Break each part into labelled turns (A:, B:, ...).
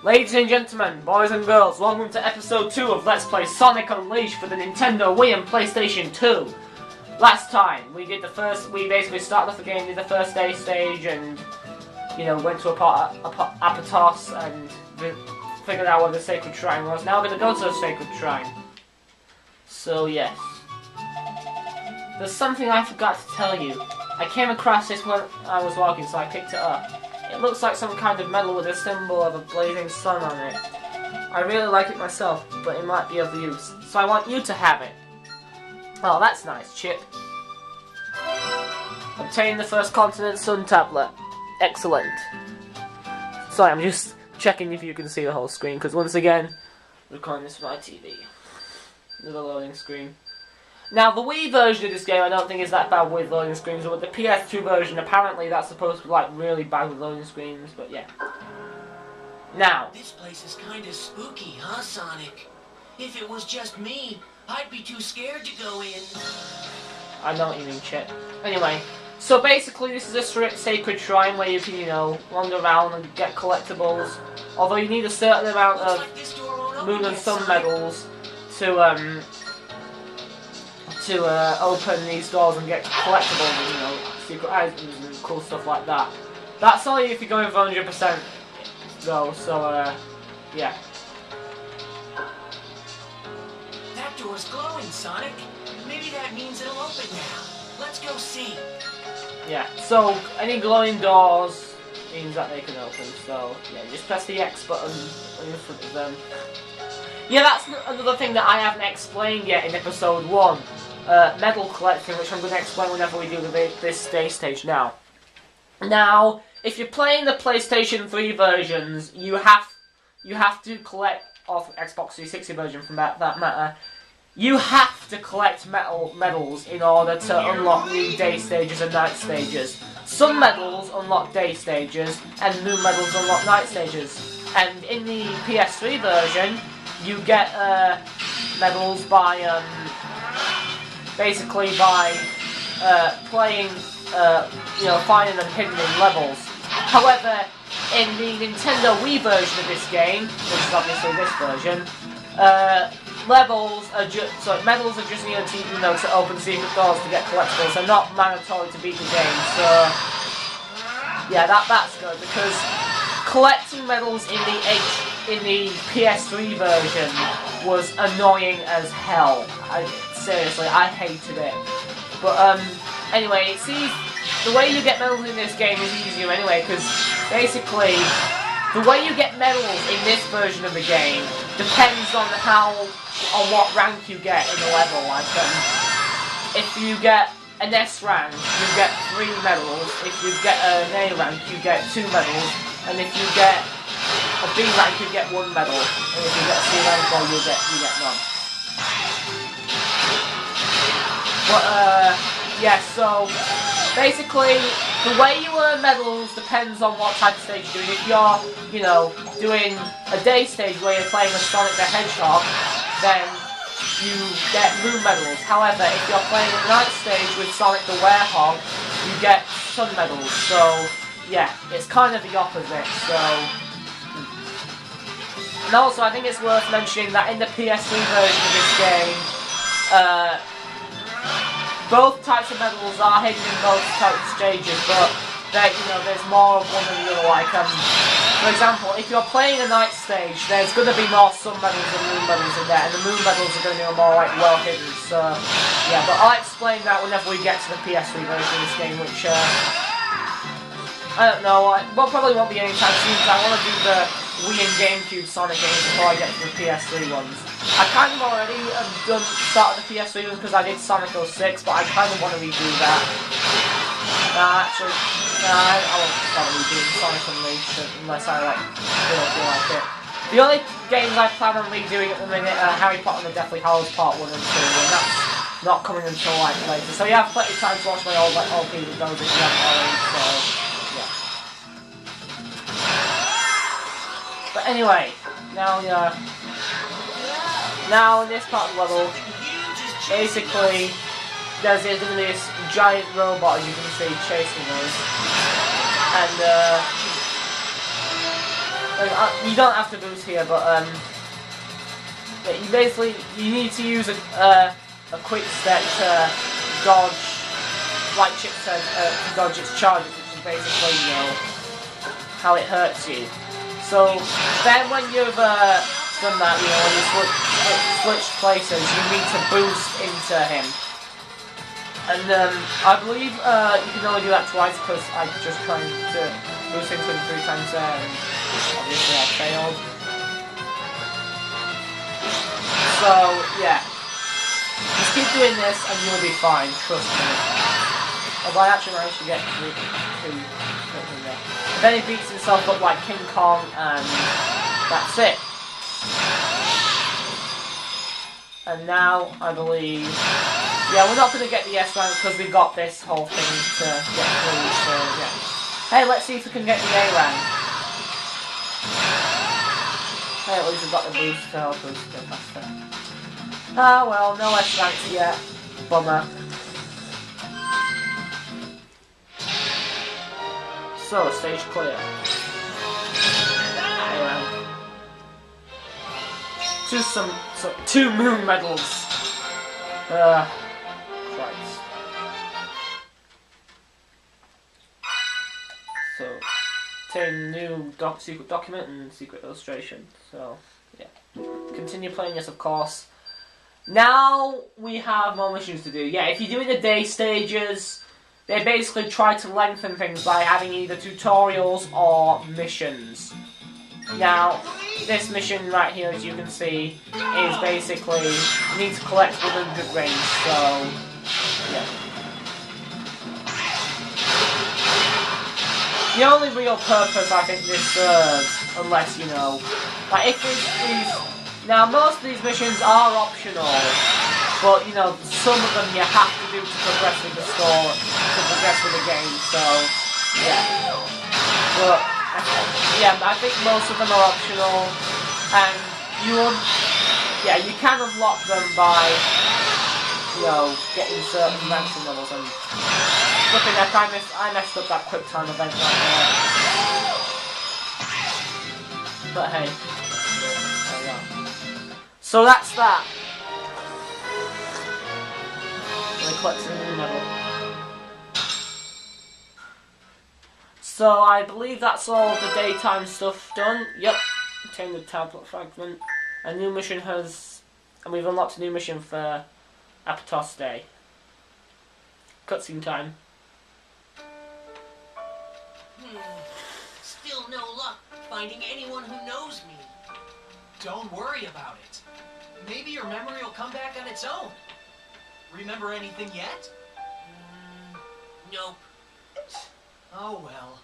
A: Ladies and gentlemen, boys and girls, welcome to episode 2 of Let's Play Sonic Unleashed for the Nintendo Wii and PlayStation 2. Last time, we basically started off the game, did the first day stage, and, went to Apotos and figured out where the Sacred Shrine was. Now we're going to go to the Sacred Shrine. So, yes. There's something I forgot to tell you. I came across this when I was walking, so I picked it up. It looks like some kind of medal with a symbol of a blazing sun on it. I really like it myself, but it might be of use, so I want you to have it. Oh, that's nice, Chip. Obtain the first continent sun tablet. Excellent. Sorry, I'm just checking if you can see the whole screen, because once again, recording this from my TV. With a loading screen. Now, the Wii version of this game I don't think is that bad with loading screens, but with the PS2 version, apparently that's supposed to be, really bad with loading screens, but yeah. Now.
B: This place is kinda spooky, huh, Sonic? If it was just me, I'd be too scared to go in.
A: I know what you mean, Chip. Anyway, so basically this is a sacred shrine where you can, wander around and get collectibles. Although you need a certain amount of moon and sun medals to open these doors and get collectibles, secret items and cool stuff like that. That's only if you're going for 100% though, so yeah.
B: That door's glowing, Sonic. Maybe that means it'll open now. Let's go see.
A: Yeah, so any glowing doors means that they can open, so yeah, just press the X button in front of them. Yeah, that's another thing that I haven't explained yet in episode 1. Medal collecting, which I'm going to explain whenever we do this day stage now. Now, if you're playing the PlayStation 3 versions, you have to collect, or Xbox 360 version for that matter, you have to collect medals in order to unlock new day stages and night stages. Some medals unlock day stages, and moon medals unlock night stages. And in the PS3 version, you get medals by basically by playing, finding them hidden in levels. However, in the Nintendo Wii version of this game, which is obviously this version, medals are just needed to open secret doors to get collectibles. They're not mandatory to beat the game. So yeah, that's good because collecting medals in the PS3 version was annoying as hell. Seriously, I hated it. But anyway, the way you get medals in this game is easier anyway, because basically the way you get medals in this version of the game depends on what rank you get in the level. Like if you get an S rank, you get 3 medals. If you get an A rank, you get 2 medals. And if you get a B rank, you get 1 medal. And if you get a C rank, well, you get none. But yeah, so basically the way you earn medals depends on what type of stage you're doing. If you're, doing a day stage where you're playing as Sonic the Hedgehog, then you get moon medals. However, if you're playing a night stage with Sonic the Werehog, you get sun medals. So yeah, it's kind of the opposite. So, and also I think it's worth mentioning that in the PS3 version of this game, both types of medals are hidden in both types of stages, but there's more of one than the other. Like, for example, if you're playing a night stage, there's going to be more sun medals and moon medals in there, and the moon medals are going to be more well hidden. So, yeah, but I'll explain that whenever we get to the PS3 version of this game, which I don't know. Probably won't be anytime soon, because I want to do the Wii and GameCube Sonic games before I get to the PS3 ones. I kind of already started the PS3 ones because I did Sonic 06, but I kind of want to redo that. I won't bother redoing Sonic Unleashed unless I really feel like it. The only games I plan on redoing at the minute are Harry Potter and the Deathly Hallows Part 1 and 2, and that's not coming until later. So you have plenty of time to watch my old videos if you haven't already, so yeah. But anyway, now in this part of the level, basically, there's going to be this giant robot, as you can see, chasing us. And You don't have to boost here, but yeah, you need to use a quick step to dodge, like Chip said, to dodge its charges, which is basically, you know, how it hurts you. So then when you've done that, you know, when you switch places, you need to boost into him. And I believe you can only do that twice because I just tried to boost into him 3 times there, and obviously I failed. So yeah, just keep doing this and you'll be fine. Trust me. Although I actually managed to get two there. Then he beats himself up like King Kong, and that's it. And now I believe. Yeah, we're not going to get the S rank because we got this whole thing to get through, so yeah. Hey, let's see if we can get the A rank. Hey, at least we've got the boost to help us go faster. Ah, well, no S rank yet. Bummer. So, stage clear. A rank. 2 moon medals. Christ. So, obtain new secret document and secret illustration. So, yeah. Continue playing this, of course. Now we have more missions to do. Yeah, if you're doing the day stages, they basically try to lengthen things by having either tutorials or missions. Now, this mission right here, as you can see, is basically you need to collect 100 rings, so yeah. The only real purpose I think this serves, unless, you know, like if these now most of these missions are optional, but, you know, some of them you have to do to progress with the score, to progress with the game, so yeah. But yeah, I think most of them are optional, and you can unlock them by, you know, getting certain ranks and levels, and flipping heck, I messed up that quick time event right there. But hey, there we go. So that's that. We're collecting a new medal. So I believe that's all the daytime stuff done. Yep, obtain the tablet fragment. A new mission and we've unlocked a new mission for Apotos Day. Cutscene time.
B: Still no luck finding anyone who knows me.
C: Don't worry about it. Maybe your memory will come back on its own. Remember anything yet?
B: Nope.
C: Oh well.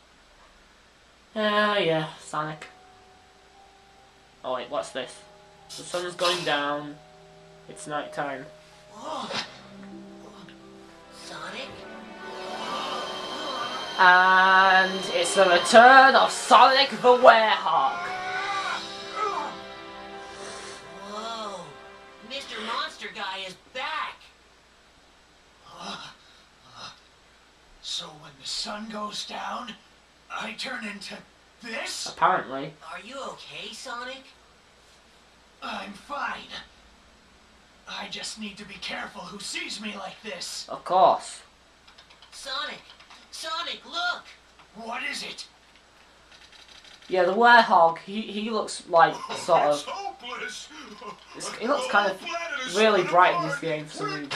A: Yeah, Sonic. Oh wait, what's this? The sun's going down. It's night time.
B: Oh. Sonic?
A: And it's the return of Sonic the Werehog.
B: Whoa. Mr. Monster Guy is back.
C: So when the sun goes down, I turn into this?
A: Apparently.
B: Are you okay, Sonic?
C: I'm fine. I just need to be careful who sees me like this.
A: Of course.
B: Sonic! Sonic, look!
C: What is it?
A: Yeah, the Werehog, he looks like sort of.
D: Hopeless.
A: He looks kind of really bright in this game for some reason.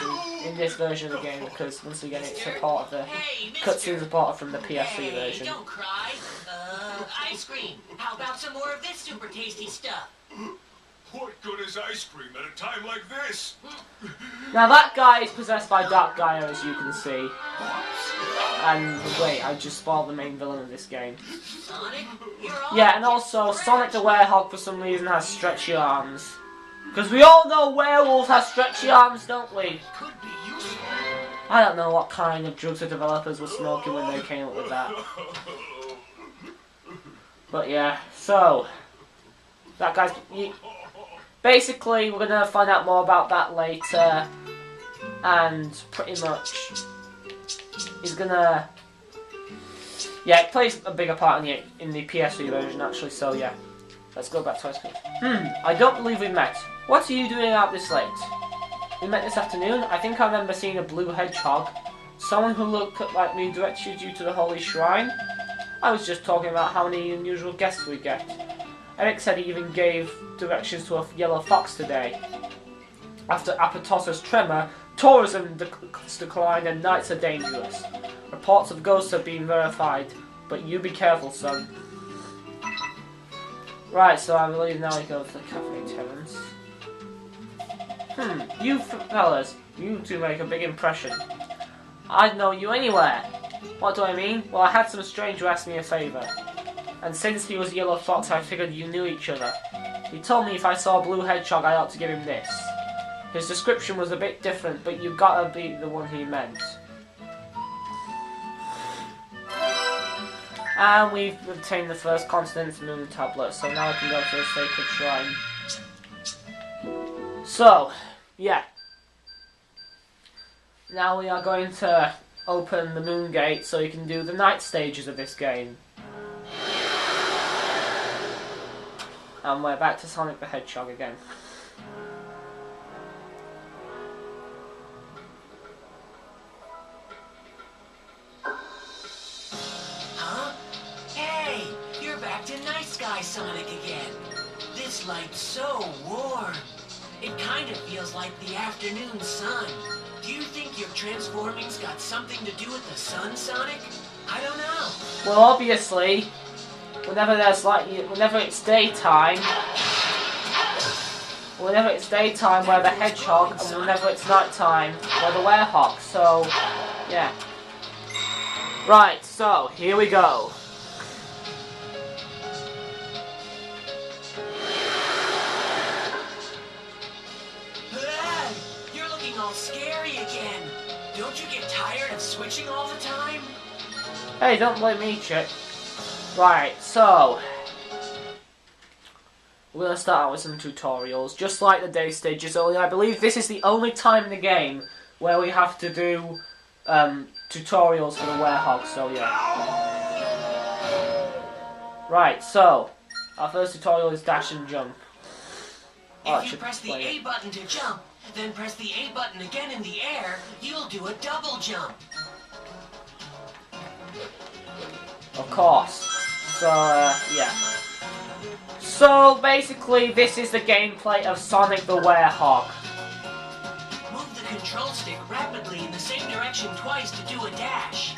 A: In this version of the game, because once again it's support of the cutscene supported from the PS3 version.
B: Don't cry. Ice cream. How about some more of this super tasty stuff?
D: What good is ice cream at a time like this?
A: Now that guy is possessed by Dark Gaia, as you can see. And wait, I just spoiled the main villain of this game.
B: Sonic, you're all
A: Yeah, and also Sonic the Werehog for some reason has stretchy arms. Because we all know werewolves have stretchy arms, don't we?
C: Could be useful.
A: I don't know what kind of drugs the developers were smoking when they came up with that. But yeah, so that guy's. Basically, we're gonna find out more about that later, and pretty much he's gonna. Yeah, it plays a bigger part in the PS3 version actually. So yeah. Let's go back to ice cream. I don't believe we met. What are you doing out this late? We met this afternoon. I think I remember seeing a blue hedgehog. Someone who looked like me directed you to the holy shrine. I was just talking about how many unusual guests we get. Eric said he even gave directions to a yellow fox today. After Apotos' tremor, tourism declined and nights are dangerous. Reports of ghosts have been verified, but you be careful, son. Right, so I believe now we go to the Cafe Terrace. You fellas, you two make a big impression. I'd know you anywhere. What do I mean? Well, I had some stranger ask me a favour. And since he was a yellow fox, I figured you knew each other. He told me if I saw a blue hedgehog, I ought to give him this. His description was a bit different, but you gotta be the one he meant. And we've obtained the first continent's moon tablet, so now I can go to the sacred shrine. So, yeah. Now we are going to open the moon gate so you can do the night stages of this game. And we're back to Sonic the Hedgehog again.
B: Nice guy Sonic again. This light's so warm. It kind of feels like the afternoon sun. Do you think your transforming's got something to do with the sun, Sonic? I don't know.
A: Well, obviously, whenever it's daytime, we're the Hedgehog, and whenever it's nighttime, we're the Werehog. So, yeah. Right. So here we go.
B: Scary again. Don't you get tired of switching all the time?
A: Hey, don't blame me, chick. Right, so we're gonna start out with some tutorials, just like the day stages. Only I believe this is the only time in the game where we have to do tutorials for the Werehog. So yeah. Right, so our first tutorial is dash and jump.
B: If you press the A button to jump, then press the A button again in the air, you'll do a double jump.
A: Of course. So, yeah. So, basically, this is the gameplay of Sonic the Werehog.
B: Move the control stick rapidly in the same direction twice to do a dash.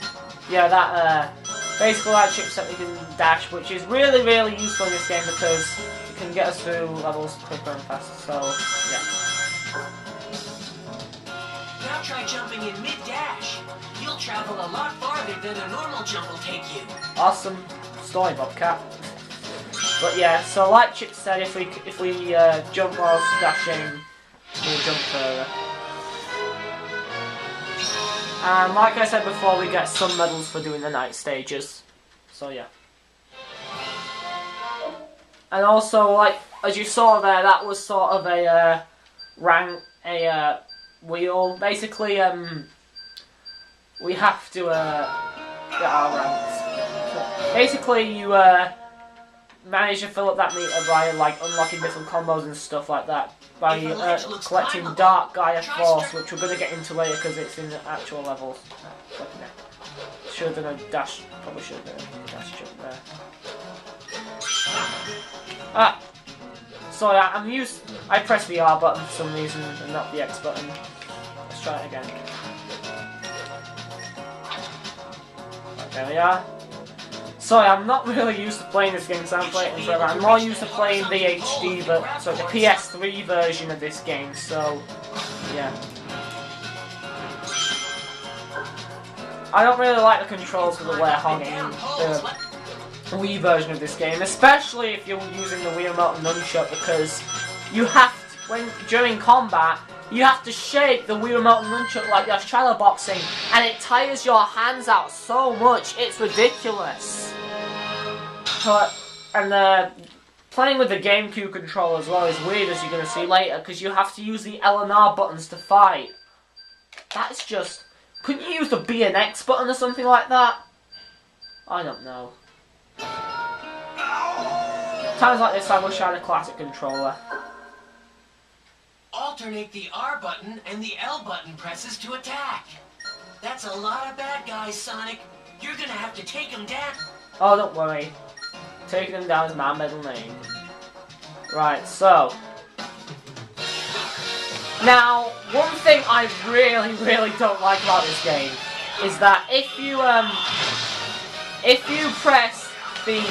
A: Yeah, that, basically that chipset we can dash, which is really, really useful in this game because it can get us through levels quicker and faster, so, yeah.
B: Now try jumping in mid-dash. You'll travel a lot farther than a normal jump will take you.
A: Awesome story, Bobcat. But yeah, so like Chip said, if we jump while dashing, we'll jump further. And like I said before, we get some medals for doing the night stages. So yeah. And also, like as you saw there, that was sort of a wheel. Basically, we have to get our ranks. So basically, you manage to fill up that meter by like unlocking different combos and stuff like that. By collecting Dark Gaia Force, which we're going to get into later because it's in the actual levels. Should have done a dash. Probably should have done a dash jump there. Ah. Sorry, I pressed the R button for some reason and not the X button. Let's try it again. Right, there we are. Sorry, I'm not really used to playing this game, so I'm playing it forever. I'm more used to playing the HD, the PS3 version of this game, so yeah. I don't really like the controls for the Werehog in the Wii version of this game, especially if you're using the Wii Remote and Nunchuck, because you have to, during combat, you have to shake the Wii Remote and Nunchuck like you're shadow boxing, and it tires your hands out so much, it's ridiculous. And playing with the GameCube controller as well is weird, as you're going to see later, because you have to use the L and R buttons to fight. That's just... Couldn't you use the B and X button or something like that? I don't know. Times like this, I wish I had a classic controller.
B: Alternate the R button and the L button presses to attack. That's a lot of bad guys, Sonic. You're gonna have to take them down.
A: Oh, don't worry. Taking them down is my middle name. Right, so. Now, one thing I really, really don't like about this game is that if you press the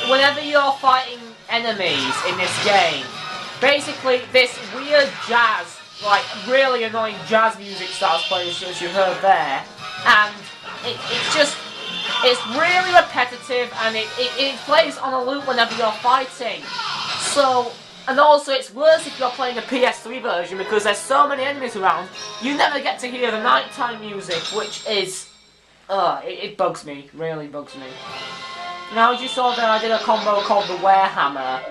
A: whenever you're fighting enemies in this game, basically this weird jazz, like really annoying jazz music starts playing, as you heard there, and it's really repetitive, and it plays on a loop whenever you're fighting. So, and also it's worse if you're playing a PS3 version because there's so many enemies around, you never get to hear the nighttime music, which is, it bugs me, really bugs me. Now, as you saw there, I did a combo called the Werehammer.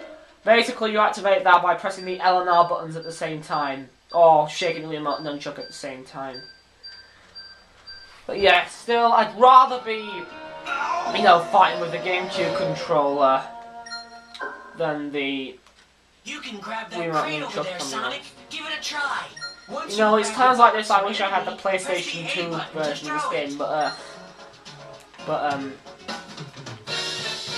A: Basically, you activate that by pressing the L and R buttons at the same time, or shaking the remote nunchuck at the same time. But yeah, still, I'd rather be, you know, fighting with the GameCube controller than the...
B: You can grab that crate over there, Sonic. Give it a try.
A: You know, it's times like this I wish I had the PlayStation 2 version of this game, but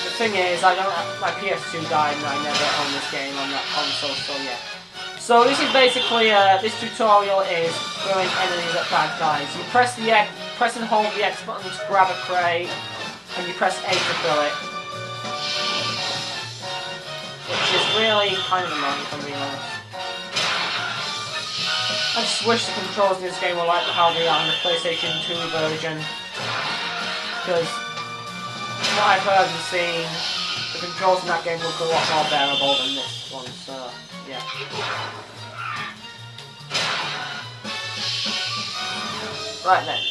A: the thing is, I don't have, my PS2 died and I never owned this game on that console, so yeah. So this is basically, this tutorial is throwing enemies at bad guys. You press the X, press and hold the X button to grab a crate, and you press A to throw it. Which is really kind of annoying, if I'm being honest. I just wish the controls in this game were like how they are in the PlayStation 2 version. Because, from what I've heard and seen, the controls in that game look a lot more bearable than this one, so, yeah. Right then.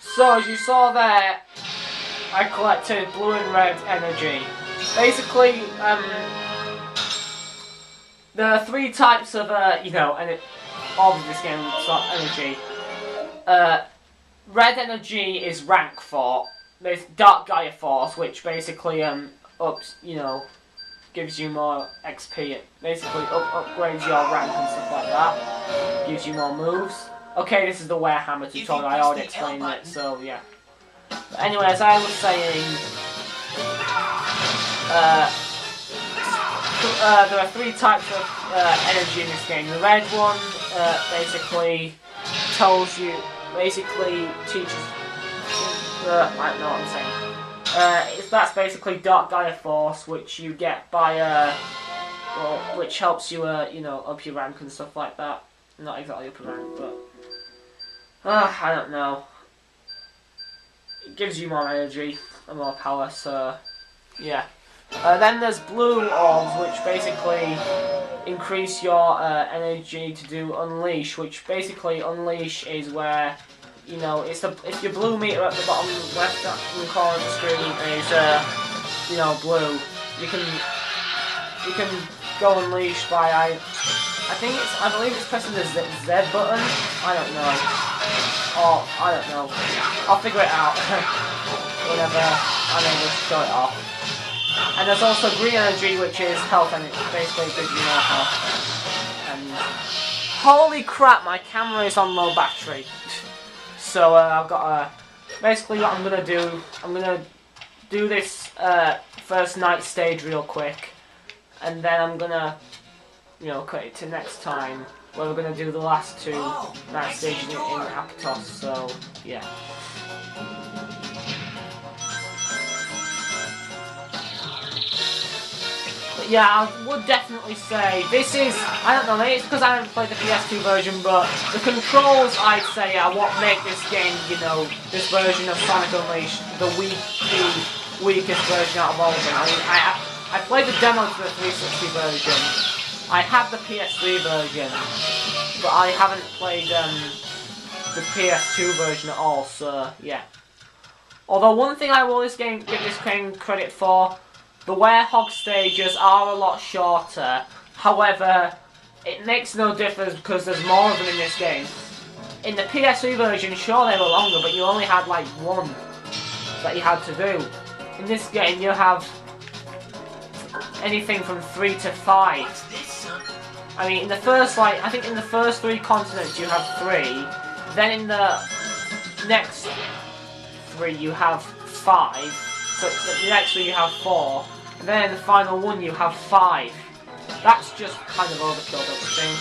A: So, as you saw there, I collected blue and red energy. Basically, there are three types of, you know, of this game, so energy. Red energy is rank 4. There's Dark Gaia Force, which basically, ups, you know, gives you more XP. It basically upgrades your rank and stuff like that. Gives you more moves. Okay, this is the Werehammer tutorial, I already explained it, so yeah. But anyway, as I was saying, there are three types of energy in this game. The red one basically tells you, basically teaches, I don't know what I'm saying. That's basically Dark Gaia Force, which you get by, well, which helps you, you know, up your rank and stuff like that. Not exactly up your rank, but, I don't know. It gives you more energy and more power, so, yeah. Then there's blue orbs, which basically increase your energy to do unleash, which basically unleash is where, you know, it's your blue meter at the bottom left corner of the screen is, you know, blue. You can go unleash by I believe it's pressing the Z button. I don't know, or I don't know. I'll figure it out whenever I'm able to show it off. And there's also green energy, which is health, and it basically gives you more health. And holy crap, my camera is on low battery. So I've got basically what I'm gonna do this first night stage real quick, and then I'm gonna, you know, cut it to next time where we're gonna do the last two night stages in Apotos. So yeah. Yeah, I would definitely say this is, I don't know, maybe it's because I haven't played the PS2 version, but the controls, I'd say, are what make this game, you know, this version of Sonic Unleashed the weakest version out of all of them. I mean, I played the demo for the 360 version, I have the PS3 version, but I haven't played the PS2 version at all, so yeah. Although one thing I will give this game credit for, the Werehog stages are a lot shorter. However, it makes no difference because there's more of them in this game. in the PS3 version, sure they were longer, but you only had like one that you had to do. In this game, you have anything from 3 to 5.
B: What's this, son?
A: I mean, in the first, like, I think in the first 3 continents you have 3. Then in the next 3 you have 5. So the next 3 you have 4. And then in the final one you have 5. That's just kind of overkill, don't you think?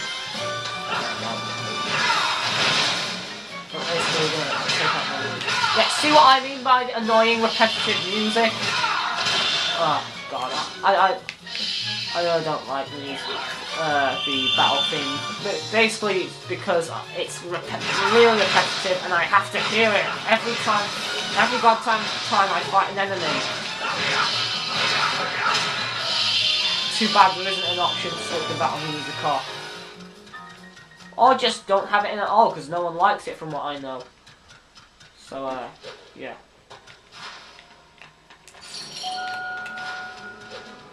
A: Yeah, see what I mean by the annoying repetitive music? Oh god, I really don't like the battle theme. But basically, it's because it's really repetitive, and I have to hear it every goddamn time I fight an enemy. Too bad there isn't an option to switch the battle music off. Or just don't have it in at all, because no one likes it from what I know. So, yeah.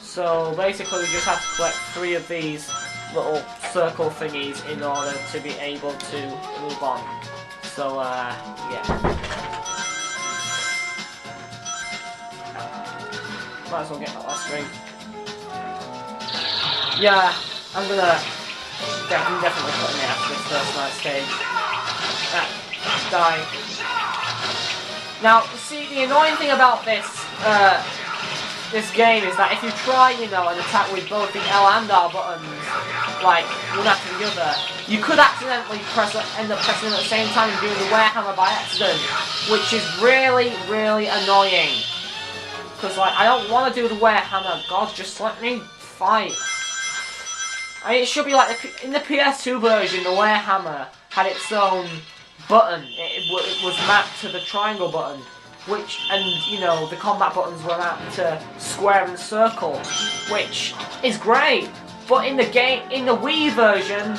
A: So, basically we just have to collect 3 of these little circle thingies in order to be able to move on. So, yeah. Might as well get that last ring. Yeah, I'm definitely putting it after this first night stage. Die. Now, see, the annoying thing about this game is that if you try, you know, an attack with both the L and R buttons, like one after the other, you could accidentally end up pressing them at the same time and doing the Werehammer by accident, which is really, really annoying. Because, like, I don't want to do the Werehammer. God, just let me fight. I mean, it should be like in the PS2 version, the Werehammer had its own button. It was mapped to the triangle button, and you know, the combat buttons were mapped to square and circle, which is great. But in the Wii version,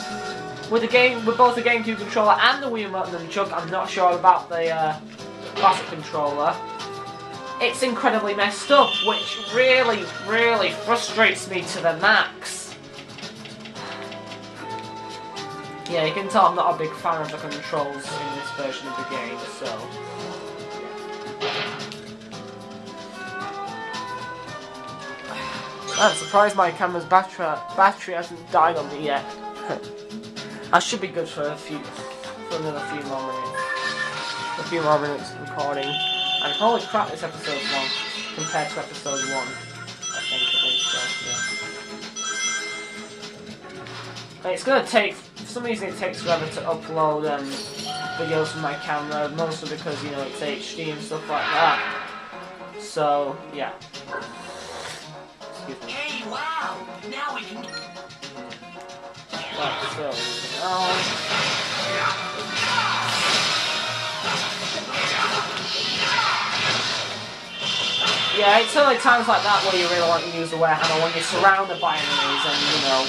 A: with both the GameCube controller and the Wii Remote Nunchuck, I'm not sure about the classic controller. It's incredibly messed up, which really, really frustrates me to the max. Yeah, you can tell I'm not a big fan of the controls in this version of the game, so... I'm surprised my camera's battery hasn't died on me yet. I should be good for another few more minutes. A few more minutes of recording. And holy crap, this episode's long compared to episode 1. I think at least, so yeah. It's gonna take, for some reason it takes forever to upload videos from my camera, mostly because, you know, it's HD and stuff like that. So, yeah. Excuse me.
B: Hey, wow! Now we can...
A: Right, so, yeah, it's only times like that where you really want to use the Werehammer, when you're surrounded by enemies and, you know,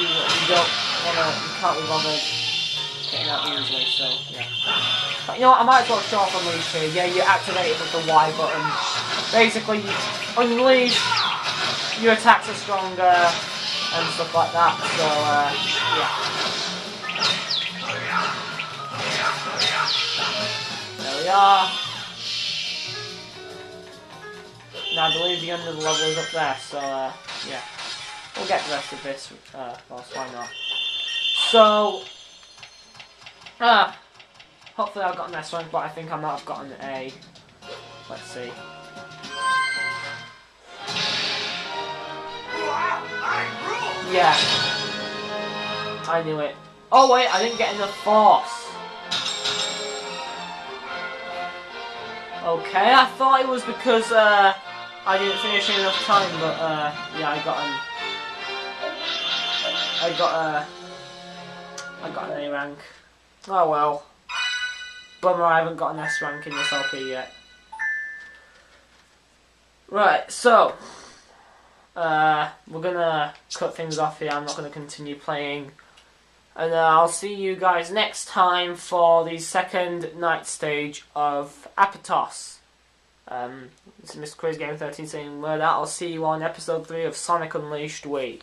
A: you can't be bothered getting out easily, so, yeah. But, you know what, I might as well show off Unleash here. Yeah, you activate it with the Y button. Basically, you Unleash, your attacks are stronger, and stuff like that, so, yeah. There we are. Now, I believe the end of the level is up there, so, yeah. We'll get the rest of this, whilst why not. So, hopefully I've gotten S rank, but I think I might have gotten A. Let's see. Yeah. I knew it. Oh wait, I didn't get enough force. Okay, I thought it was because, I didn't finish in enough time, but, yeah, I got an A rank. Oh well. Bummer, I haven't got an S rank in this LP yet. Right, so, we're gonna cut things off here. I'm not gonna continue playing. And I'll see you guys next time for the second night stage of Apotos. This is Mr. Crazy Game 13 saying, well, I'll see you on episode 3 of Sonic Unleashed Wii.